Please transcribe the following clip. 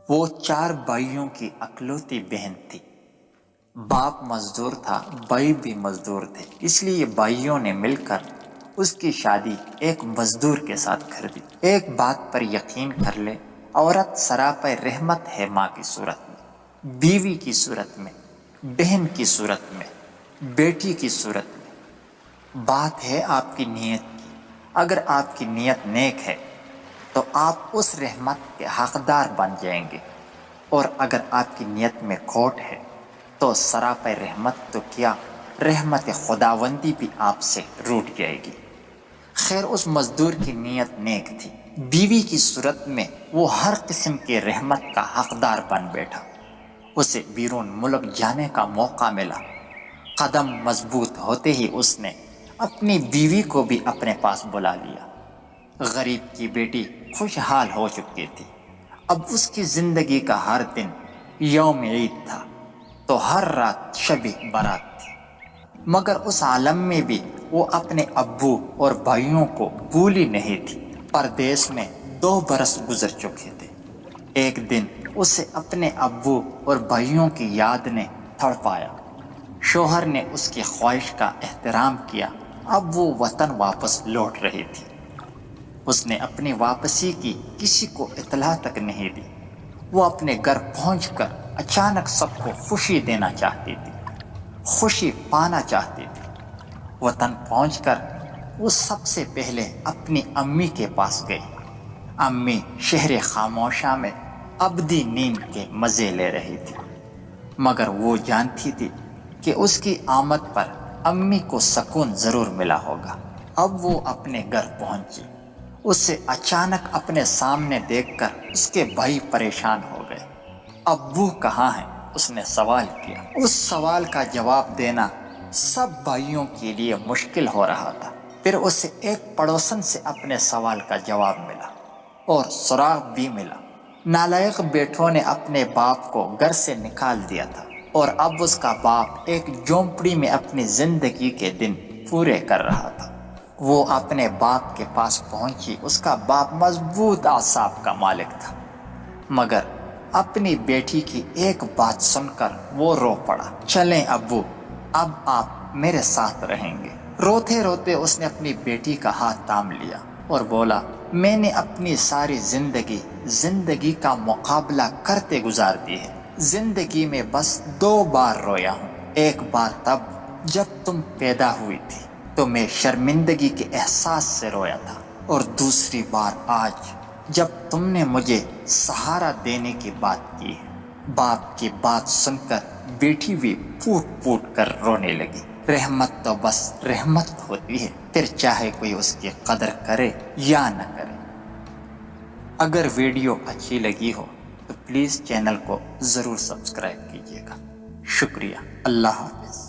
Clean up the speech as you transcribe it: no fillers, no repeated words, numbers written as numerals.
وہ 4 بھائیوں کی اکلوتی بہن تھی۔ باپ مزدور تھا، بھائی بھی مزدور تھے، اس لیے بھائیوں نے مل کر اس کی شادی ایک مزدور کے ساتھ کر دی۔ ایک بات پر یقین کر لے، عورت سراپے رحمت ہے ماں کی صورت میں، بیوی کی صورت میں، بہن کی صورت میں، بیٹی کی صورت میں۔ بات ہے آپ کی نیت کی۔ اگر آپ کی نیت نیک ہے تو آپ اس رحمت کے حقدار بن جائیں گے، اور اگر آپ کی نیت میں کھوٹ ہے تو سراپے رحمت تو کیا، رحمت خداوندی بھی آپ سے روٹ جائے گی۔ خیر، اس مزدور کی نیت نیک تھی۔ بیوی کی صورت میں وہ ہر قسم کے رحمت کا حقدار بن بیٹھا۔ اسے بیرون ملک جانے کا موقع ملا۔ قدم مضبوط ہوتے ہی اس نے اپنی بیوی کو بھی اپنے پاس بلا لیا۔ غریب کی بیٹی خوشحال ہو چکی تھی۔ اب اس کی زندگی کا ہر دن یوم عید تھا تو ہر رات شب برات تھی، مگر اس عالم میں بھی وہ اپنے ابو اور بھائیوں کو بھولی نہیں تھی۔ پردیس میں 2 برس گزر چکے تھے۔ ایک دن اسے اپنے ابو اور بھائیوں کی یاد نے تڑپایا۔ شوہر نے اس کی خواہش کا احترام کیا۔ اب وہ وطن واپس لوٹ رہی تھی۔ اس نے اپنی واپسی کی کسی کو اطلاع تک نہیں دی۔ وہ اپنے گھر پہنچ کر اچانک سب کو خوشی دینا چاہتی تھی، خوشی پانا چاہتی تھی۔ وطن پہنچ کر وہ سب سے پہلے اپنی امی کے پاس گئی۔ امی شہر خاموشہ میں ابدی نیند کے مزے لے رہی تھی، مگر وہ جانتی تھی کہ اس کی آمد پر امی کو سکون ضرور ملا ہوگا۔ اب وہ اپنے گھر پہنچی۔ اسے اچانک اپنے سامنے دیکھ کر اس کے بھائی پریشان ہو گئے۔ ابو کہاں ہیں؟ اس نے سوال کیا۔ اس سوال کا جواب دینا سب بھائیوں کے لیے مشکل ہو رہا تھا۔ پھر اسے ایک پڑوسن سے اپنے سوال کا جواب ملا اور سراغ بھی ملا۔ نالائق بیٹوں نے اپنے باپ کو گھر سے نکال دیا تھا، اور اب اس کا باپ ایک جھونپڑی میں اپنی زندگی کے دن پورے کر رہا تھا۔ وہ اپنے باپ کے پاس پہنچی۔ اس کا باپ مضبوط اعصاب کا مالک تھا، مگر اپنی بیٹی کی ایک بات سن کر وہ رو پڑا۔ چلیں ابو، اب آپ میرے ساتھ رہیں گے۔ روتے روتے اس نے اپنی بیٹی کا ہاتھ تھام لیا اور بولا، میں نے اپنی ساری زندگی کا مقابلہ کرتے گزار دی ہے۔ زندگی میں بس 2 بار رویا ہوں۔ ایک بار تب جب تم پیدا ہوئی تھی تو میں شرمندگی کے احساس سے رویا تھا، اور دوسری بار آج جب تم نے مجھے سہارا دینے کی بات کی ہے۔ باپ کی بات سن کر بیٹی بھی پھوٹ پھوٹ کر رونے لگی۔ رحمت تو بس رحمت ہوتی ہے، پھر چاہے کوئی اس کی قدر کرے یا نہ کرے۔ اگر ویڈیو اچھی لگی ہو تو پلیز چینل کو ضرور سبسکرائب کیجیے گا۔ شکریہ۔ اللہ حافظ۔